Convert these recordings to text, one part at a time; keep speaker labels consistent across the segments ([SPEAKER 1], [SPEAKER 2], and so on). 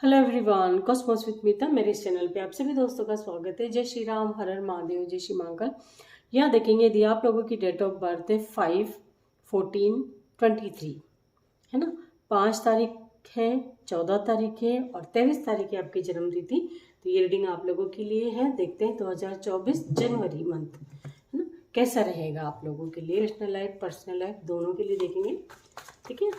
[SPEAKER 1] Hello everyone, Cosmos with मीता मेरे इस channel पे आप सभी दोस्तों का स्वागत है। जय श्री राम, हर हर महादेव, जय श्री मंगल। यहाँ देखेंगे यदि आप लोगों की डेट ऑफ बर्थ है 5/14/23, है ना। 5 तारीख है, 14 तारीख है और 23 तारीख है आपकी जन्मतिथि। तो ये रीडिंग आप लोगों के लिए है। देखते हैं 2024 जनवरी मंथ, है ना, कैसा रहेगा आप लोगों के लिए। रिलेशनल लाइफ, पर्सनल लाइफ दोनों के लिए देखेंगे, ठीक है।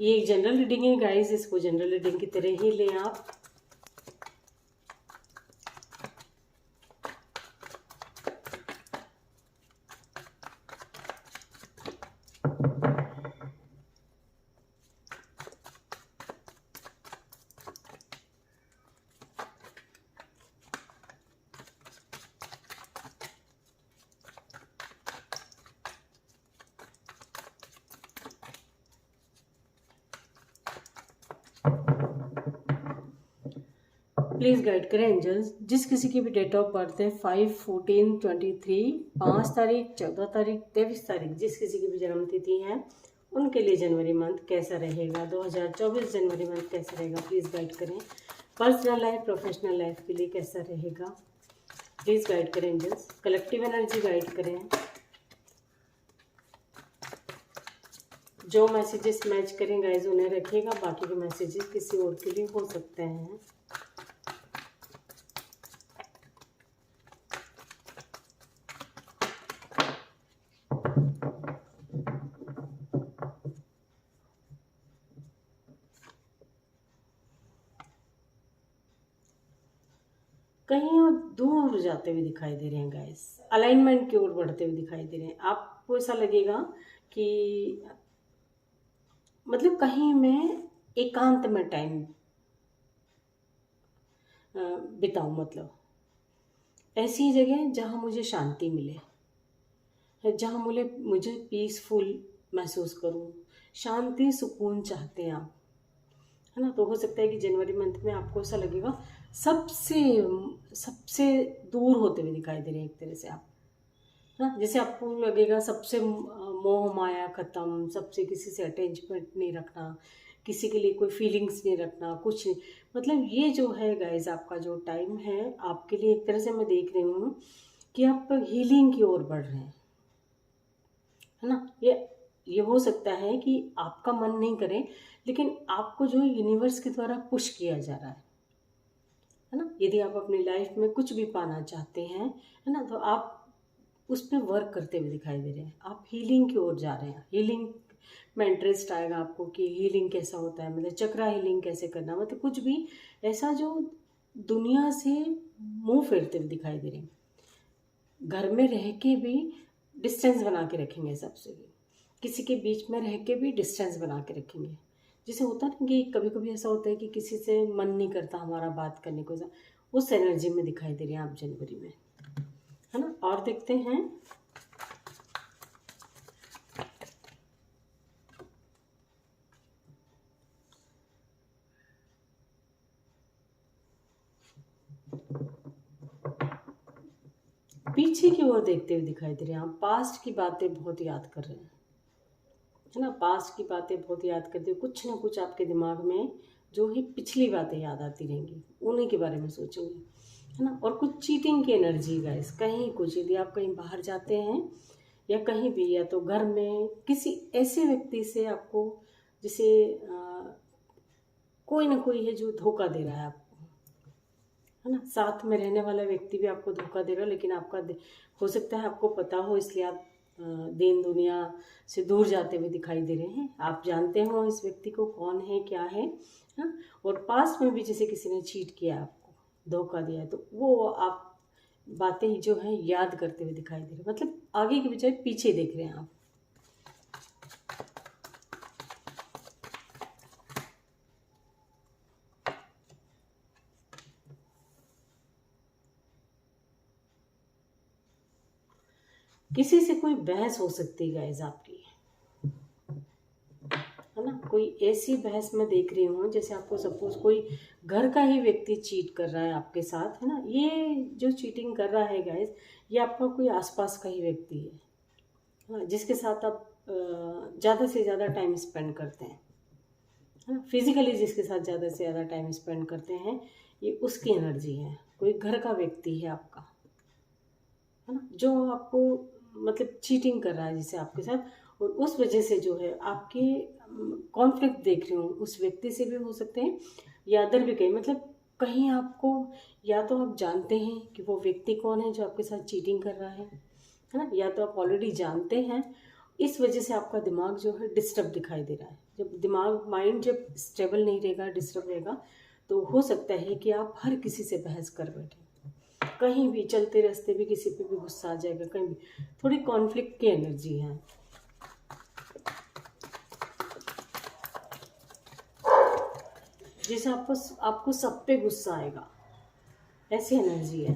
[SPEAKER 1] ये एक जनरल रीडिंग है गाइस, इसको जनरल रीडिंग की तरह ही लें आप। प्लीज़ गाइड करें एंजल्स। जिस किसी की भी डेट ऑफ बर्थ है 5/14/23, 5 तारीख, 14 तारीख, 23 तारीख, जिस किसी की भी जन्म तिथि है उनके लिए जनवरी मंथ कैसा रहेगा, 2024 जनवरी मंथ कैसा रहेगा, प्लीज़ गाइड करें। पर्सनल लाइफ, प्रोफेशनल लाइफ के लिए कैसा रहेगा, प्लीज़ गाइड करें एंजल्स। कलेक्टिव एनर्जी गाइड करें। जो मैसेजेस मैच करें गाइज उन्हें रखिएगा, बाकी के मैसेजेस किसी और के लिए हो सकते हैं। कहीं आप दूर जाते हुए दिखाई दे रहे हैं गाइस, अलाइनमेंट की ओर बढ़ते हुए दिखाई दे रहे हैं। आपको ऐसा लगेगा कि मतलब कहीं मैं एकांत में टाइम बिताऊं, मतलब ऐसी जगह जहां मुझे शांति मिले, जहां मुझे पीसफुल महसूस करूं। शांति, सुकून चाहते हैं आप, है ना। तो हो सकता है कि जनवरी मंथ में आपको ऐसा लगेगा सबसे सबसे दूर होते हुए दिखाई दे रहे हैं एक तरह से आप, है ना। जैसे आपको लगेगा सबसे मोह माया खत्म, सबसे किसी से अटैचमेंट नहीं रखना, किसी के लिए कोई फीलिंग्स नहीं रखना, कुछ नहीं। मतलब ये जो है गाइज आपका जो टाइम है आपके लिए, एक तरह से मैं देख रही हूँ कि आप हीलिंग की ओर बढ़ रहे हैं, है ना। ये हो सकता है कि आपका मन नहीं करे, लेकिन आपको जो यूनिवर्स के द्वारा पुश किया जा रहा है ना। यदि आप अपनी लाइफ में कुछ भी पाना चाहते हैं, है ना, तो आप उस पर वर्क करते हुए दिखाई दे रहे हैं। आप हीलिंग की ओर जा रहे हैं। हीलिंग में इंटरेस्ट आएगा आपको कि हीलिंग कैसा होता है, मतलब चक्रा हीलिंग कैसे करना, मतलब कुछ भी ऐसा जो दुनिया से मुंह फेरते हुए दिखाई दे रहे हैं। घर में रह के भी डिस्टेंस बना के रखेंगे सबसे भी, किसी के बीच में रह के भी डिस्टेंस बना के रखेंगे। जैसे होता ना कि कभी कभी ऐसा होता है कि किसी से मन नहीं करता हमारा बात करने को, उस एनर्जी में दिखाई दे रहे हैं आप जनवरी में, है ना। और देखते हैं पीछे की ओर देखते हुए दिखाई दे रहे हैं आप। पास्ट की बातें बहुत याद कर रहे हैं, है ना। पास्ट की बातें बहुत याद करते हुए कुछ ना कुछ आपके दिमाग में जो है पिछली बातें याद आती रहेंगी, उन्हीं के बारे में सोचेंगे, है ना। और कुछ चीटिंग की एनर्जी गाइस, कहीं कुछ यदि आप कहीं बाहर जाते हैं या कहीं भी, या तो घर में किसी ऐसे व्यक्ति से आपको, जैसे कोई ना कोई है जो धोखा दे रहा है आपको, है ना। साथ में रहने वाला व्यक्ति भी आपको धोखा दे रहा है, लेकिन हो सकता है आपको पता हो, इसलिए आप दीन दुनिया से दूर जाते हुए दिखाई दे रहे हैं। आप जानते हो इस व्यक्ति को कौन है, क्या है, हाँ। और पास में भी जैसे किसी ने चीट किया, आपको धोखा दिया है, तो वो आप बातें जो है याद करते हुए दिखाई दे रहे हैं। मतलब आगे के बजाय पीछे देख रहे हैं आप। किसी से कोई बहस हो सकती है गाइस आपकी, है ना। कोई ऐसी बहस मैं देख रही हूँ, जैसे आपको सपोज कोई घर का ही व्यक्ति चीट कर रहा है आपके साथ, है ना। ये जो चीटिंग कर रहा है गाइस, ये आपका कोई आसपास का ही व्यक्ति है, हाँ, जिसके साथ आप ज़्यादा से ज़्यादा टाइम स्पेंड करते हैं, है ना। फिजिकली जिसके साथ ज़्यादा से ज़्यादा टाइम स्पेंड करते हैं, ये उसकी एनर्जी है। कोई घर का व्यक्ति है आपका, है ना, जो आपको मतलब चीटिंग कर रहा है जिसे आपके साथ, और उस वजह से जो है आपके कॉन्फ्लिक्ट देख रही हूँ, उस व्यक्ति से भी हो सकते हैं या अदर भी कहीं, मतलब कहीं आपको, या तो आप जानते हैं कि वो व्यक्ति कौन है जो आपके साथ चीटिंग कर रहा है ना, या तो आप ऑलरेडी जानते हैं। इस वजह से आपका दिमाग जो है डिस्टर्ब दिखाई दे रहा है। जब दिमाग, माइंड जब स्टेबल नहीं रहेगा, डिस्टर्ब रहेगा, तो हो सकता है कि आप हर किसी से बहस कर बैठे, कहीं भी चलते रास्ते भी किसी पे भी गुस्सा आ जाएगा, कहीं भी थोड़ी कॉन्फ्लिक्ट की एनर्जी है। जैसे आपको सब पे गुस्सा आएगा, ऐसी एनर्जी है।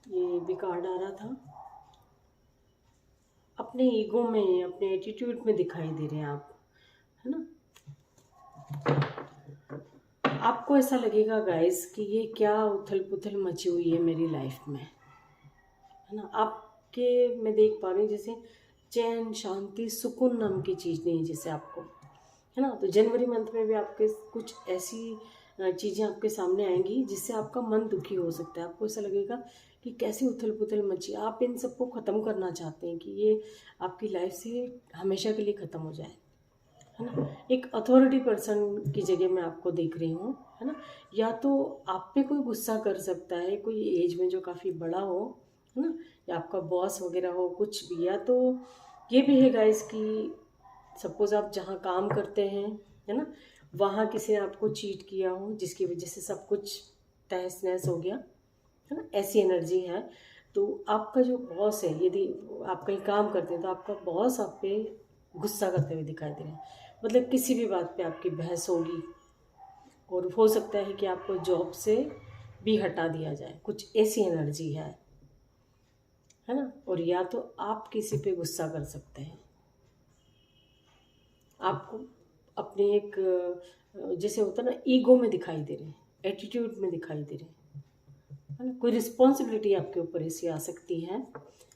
[SPEAKER 1] ये भी कार्ड आ रहा था, अपने ईगो में, अपने एटीट्यूड में दिखाई दे रहे हैं आप, है ना। आपको ऐसा लगेगा गाइस कि ये क्या उथल पुथल मची हुई है मेरी लाइफ में, है ना। आपके, मैं देख पा रही हूँ जैसे चैन, शांति, सुकून नाम की चीज़ नहीं है जैसे आपको, है ना। तो जनवरी मंथ में भी आपके कुछ ऐसी चीज़ें आपके सामने आएंगी जिससे आपका मन दुखी हो सकता है। आपको ऐसा लगेगा कि कैसे उथल पुथल मची, आप इन सबको ख़त्म करना चाहते हैं कि ये आपकी लाइफ से हमेशा के लिए ख़त्म हो जाए, है ना। एक अथॉरिटी पर्सन की जगह मैं आपको देख रही हूँ, है ना। या तो आप पे कोई गुस्सा कर सकता है, कोई एज में जो काफ़ी बड़ा हो, है ना, या आपका बॉस वगैरह हो, कुछ भी। या तो ये भी है गाइस कि सपोज़ आप जहाँ काम करते हैं, है ना, वहाँ किसी ने आपको चीट किया हो जिसकी वजह से सब कुछ तहस नहस हो गया, है ना, ऐसी एनर्जी है। तो आपका जो बॉस है, यदि आप कहीं काम करते हैं तो आपका बॉस आप पे गुस्सा करते हुए दिखाई दे रहे हैं, मतलब किसी भी बात पे आपकी बहस होगी, और हो सकता है कि आपको जॉब से भी हटा दिया जाए, कुछ ऐसी एनर्जी है ना। और या तो आप किसी पे गुस्सा कर सकते हैं, आपको अपने एक जैसे होता है ना, ईगो में दिखाई दे रहे हैं, एटीट्यूड में दिखाई दे रहे हैं, है ना। कोई रिस्पॉन्सिबिलिटी आपके ऊपर ऐसी आ सकती है,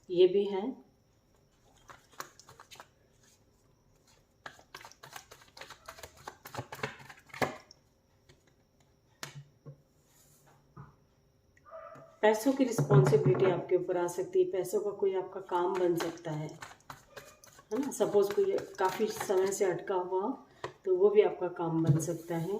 [SPEAKER 1] ये भी है। पैसों की रिस्पॉन्सिबिलिटी आपके ऊपर आ सकती है, पैसों का कोई आपका काम बन सकता है ना। सपोज कोई काफ़ी समय से अटका हुआ तो वो भी आपका काम बन सकता है।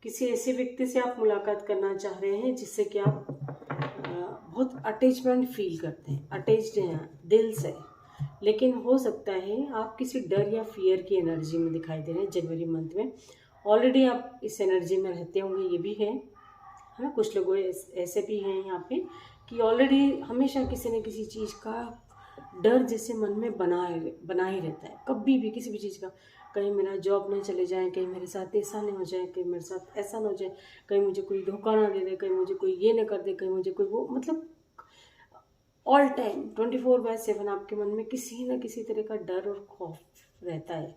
[SPEAKER 1] किसी ऐसे व्यक्ति से आप मुलाकात करना चाह रहे हैं जिससे कि आप बहुत अटैचमेंट फील करते हैं, अटैच्ड हैं दिल से, लेकिन हो सकता है आप किसी डर या फियर की एनर्जी में दिखाई दे रहे हैं जनवरी मंथ में। ऑलरेडी आप इस एनर्जी में रहते होंगे, ये भी है ना। कुछ लोग ऐसे भी हैं यहाँ पे कि ऑलरेडी हमेशा किसी न किसी चीज़ का डर जैसे मन में बना ही रहता है, कभी भी किसी भी चीज़ का। कहीं मेरा जॉब नहीं चले जाए, कहीं मेरे साथ ऐसा नहीं हो जाए, कहीं मेरे साथ ऐसा ना हो जाए, कहीं मुझे कोई धोखा ना दे दे, कहीं मुझे कोई ये ना कर दे, कहीं मुझे कोई वो, मतलब ऑल टाइम 24/7 आपके मन में किसी न किसी तरह का डर और खौफ रहता है,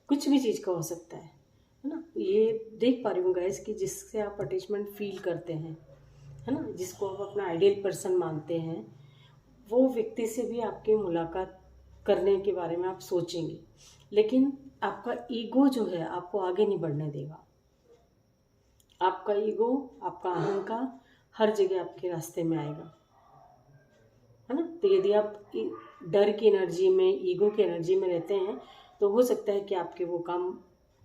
[SPEAKER 1] कुछ भी चीज़ का हो सकता है ना। ये देख पा रही हूँ गाइस कि जिससे आप अटैचमेंट फील करते हैं, है ना, जिसको आप अपना आइडियल पर्सन मानते हैं, वो व्यक्ति से भी आपकी मुलाकात करने के बारे में आप सोचेंगे, लेकिन आपका ईगो जो है आपको आगे नहीं बढ़ने देगा। आपका ईगो, आपका अहंकार हर जगह आपके रास्ते में आएगा, है ना। तो यदि आप डर की एनर्जी में, ईगो की एनर्जी में रहते हैं तो हो सकता है कि आपके वो काम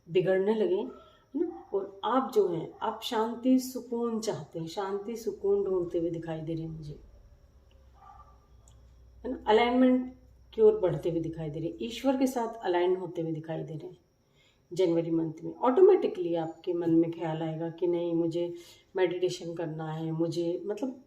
[SPEAKER 1] बिगड़ने लगे, है ना। और आप जो हैं, आप शांति सुकून चाहते हैं, शांति सुकून ढूंढते हुए दिखाई दे रहे हैं मुझे, है ना। अलाइनमेंट की ओर बढ़ते हुए दिखाई दे रहे हैं, ईश्वर के साथ अलाइन होते हुए दिखाई दे रहे हैं। जनवरी मंथ में ऑटोमेटिकली आपके मन में ख्याल आएगा कि नहीं, मुझे मेडिटेशन करना है, मुझे मतलब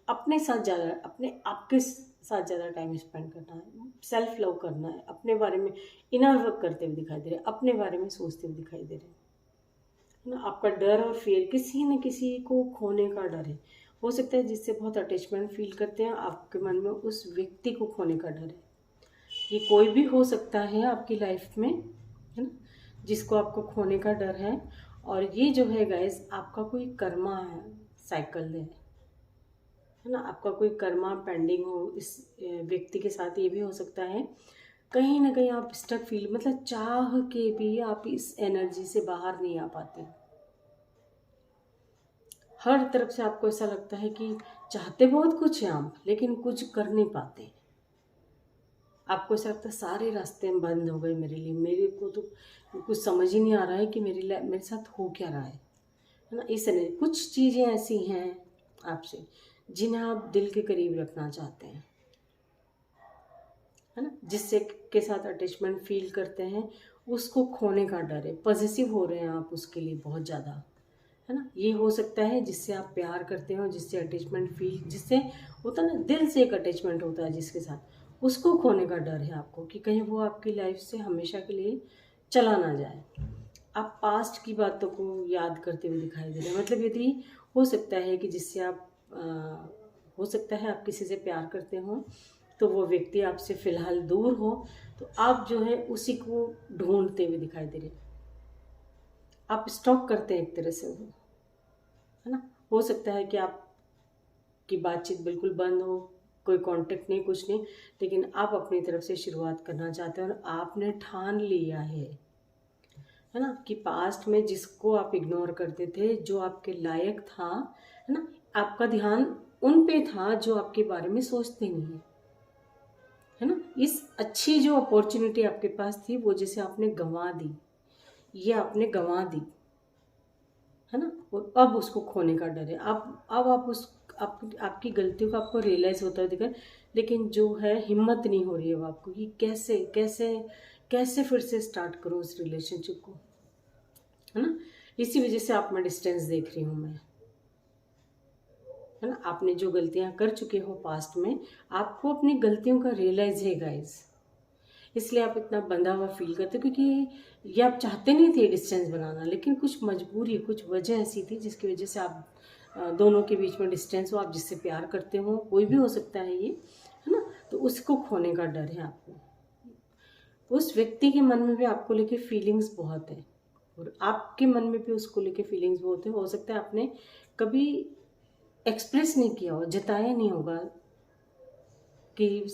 [SPEAKER 1] अपने साथ ज़्यादा, अपने आप के साथ ज़्यादा टाइम स्पेंड करना है, सेल्फ लव करना है, अपने बारे में इनर वर्क करते हुए दिखाई दे रहे हैं, अपने बारे में सोचते हुए दिखाई दे रहे हैं, है ना। आपका डर और फियर, किसी न किसी को खोने का डर है, हो सकता है जिससे बहुत अटैचमेंट फील करते हैं, आपके मन में उस व्यक्ति को खोने का डर है। ये कोई भी हो सकता है आपकी लाइफ में, है ना, जिसको आपको खोने का डर है। और ये जो है गाइस, आपका कोई कर्मा है, साइकिल है, है ना। आपका कोई कर्मा पेंडिंग हो इस व्यक्ति के साथ, ये भी हो सकता है। कहीं ना कहीं आप स्टक फील, मतलब चाह के भी आप इस एनर्जी से बाहर नहीं आ पाते। हर तरफ से आपको ऐसा लगता है कि चाहते बहुत कुछ हैं आप, लेकिन कुछ कर नहीं पाते। आपको ऐसा लगता है सारे रास्ते बंद हो गए मेरे लिए, मेरे को तो कुछ समझ ही नहीं आ रहा है कि मेरे साथ हो क्या रहा है ना। इस एनर्जी, कुछ चीज़ें ऐसी हैं आपसे जिन्हें आप दिल के करीब रखना चाहते हैं, है ना। जिससे के साथ अटैचमेंट फील करते हैं, उसको खोने का डर है, पॉजिटिव हो रहे हैं आप उसके लिए बहुत ज़्यादा, है ना। ये हो सकता है जिससे आप प्यार करते हो, जिससे अटैचमेंट फील, जिससे होता है ना दिल से एक अटैचमेंट होता है जिसके साथ, उसको खोने का डर है आपको कि कहीं वो आपकी लाइफ से हमेशा के लिए चला ना जाए। आप पास्ट की बातों को याद करते हुए दिखाई दे रहे हैं, मतलब यदि हो सकता है कि जिससे आप हो सकता है आप किसी से प्यार करते हो, तो वो व्यक्ति आपसे फ़िलहाल दूर हो, तो आप जो है उसी को ढूंढते हुए दिखाई दे रहे हैं। आप स्टॉक करते हैं एक तरह से वो, है ना। हो सकता है कि आपकी बातचीत बिल्कुल बंद हो, कोई कांटेक्ट नहीं, कुछ नहीं, लेकिन आप अपनी तरफ से शुरुआत करना चाहते हैं और आपने ठान लिया है ना, कि पास्ट में जिसको आप इग्नोर करते थे, जो आपके लायक था, है ना, आपका ध्यान उन पे था जो आपके बारे में सोचते नहीं है ना। इस अच्छी जो अपॉर्चुनिटी आपके पास थी, वो जैसे आपने गंवा दी, ये आपने गंवा दी, है ना। और अब उसको खोने का डर है। अब आप उस आपकी गलतियों का आपको रियलाइज़ होता है दिखा, लेकिन जो है हिम्मत नहीं हो रही है वो आपको कि कैसे कैसे कैसे फिर से स्टार्ट करूँ उस रिलेशनशिप को, है ना। इसी वजह से आप में डिस्टेंस देख रही हूँ मैं, है ना। आपने जो गलतियाँ कर चुके हो पास्ट में, आपको अपनी गलतियों का रियलाइज है गाइस, इसलिए आप इतना बंधा हुआ फील करते हो, क्योंकि ये आप चाहते नहीं थे डिस्टेंस बनाना, लेकिन कुछ मजबूरी, कुछ वजह ऐसी थी जिसकी वजह से आप दोनों के बीच में डिस्टेंस हो। आप जिससे प्यार करते हो, कोई भी हो सकता है ये, है ना, तो उसको खोने का डर है आपको। उस व्यक्ति के मन में भी आपको लेके फीलिंग्स बहुत है, और आपके मन में भी उसको लेके फीलिंग्स बहुत है। हो सकता है आपने कभी एक्सप्रेस नहीं किया हो, जताया नहीं होगा कि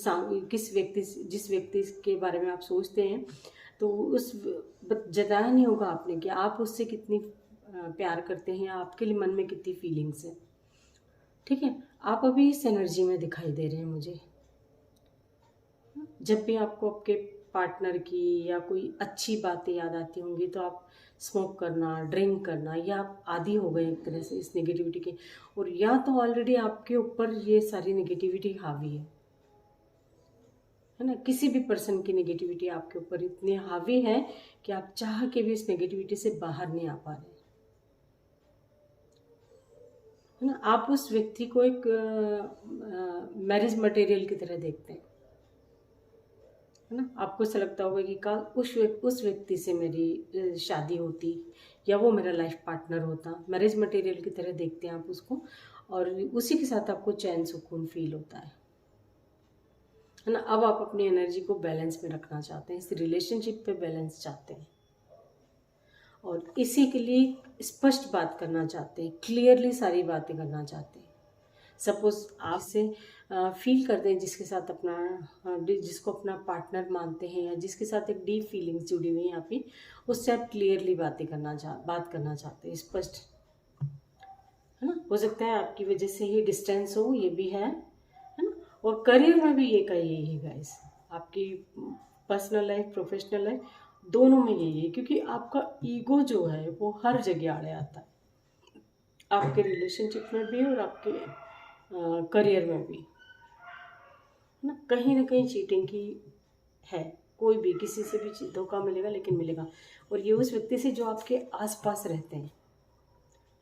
[SPEAKER 1] किस व्यक्ति, जिस व्यक्ति के बारे में आप सोचते हैं, तो उस जताया नहीं होगा आपने कि आप उससे कितनी प्यार करते हैं, आपके लिए मन में कितनी फीलिंग्स है। ठीक है, आप अभी इस एनर्जी में दिखाई दे रहे हैं मुझे। जब भी आपको आपके पार्टनर की या कोई अच्छी बातें याद आती होंगी, तो आप स्मोक करना, ड्रिंक करना, या आप आदी हो गए एक तरह से इस नेगेटिविटी के, और या तो ऑलरेडी आपके ऊपर ये सारी नेगेटिविटी हावी है ना। किसी भी पर्सन की नेगेटिविटी आपके ऊपर इतनी हावी है कि आप चाह के भी इस नेगेटिविटी से बाहर नहीं आ पा रहे, है ना। आप उस व्यक्ति को एक मैरिज मटेरियल की तरह देखते हैं, है ना। आपको ऐसा लगता होगा कि काश उस व्यक्ति से मेरी शादी होती, या वो मेरा लाइफ पार्टनर होता। मैरिज मटेरियल की तरह देखते हैं आप उसको, और उसी के साथ आपको चैन सुकून फील होता है ना। अब आप अपनी एनर्जी को बैलेंस में रखना चाहते हैं, इस रिलेशनशिप पे बैलेंस चाहते हैं, और इसी के लिए स्पष्ट बात करना चाहते हैं, क्लियरली सारी बातें करना चाहते हैं। सपोज आप से फील करते हैं जिसके साथ अपना जिसको अपना पार्टनर मानते हैं, या जिसके साथ एक डीप फीलिंग्स जुड़ी हुई हैं आपकी, उससे आप क्लियरली बात करना चाहते हैं, स्पष्ट, है ना। हो सकता है आपकी वजह से ही डिस्टेंस हो, ये भी है ना। और करियर में भी ये का यही है गाइस, आपकी पर्सनल लाइफ, प्रोफेशनल लाइफ, दोनों में यही है, क्योंकि आपका ईगो जो है वो हर जगह आड़े आता है, आपके रिलेशनशिप में भी और आपके करियर में भी, है ना कहीं चीटिंग की है। कोई भी किसी से भी धोखा मिलेगा, लेकिन मिलेगा, और ये उस व्यक्ति से जो आपके आसपास रहते हैं,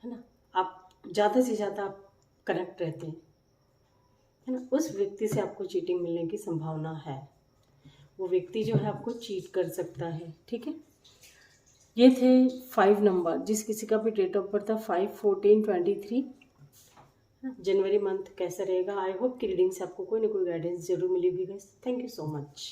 [SPEAKER 1] है ना। आप ज़्यादा से ज़्यादा आप कनेक्ट रहते हैं, है ना। उस व्यक्ति से आपको चीटिंग मिलने की संभावना है, वो व्यक्ति जो है आपको चीट कर सकता है। ठीक है, ये थे 5 नंबर। जिस किसी का भी डेट ऑफ बर्थ था 5/14/23, जनवरी मंथ कैसा रहेगा, आई होप कि रीडिंग से आपको कोई ना कोई गाइडेंस जरूर मिलेगी guys. Thank you so much.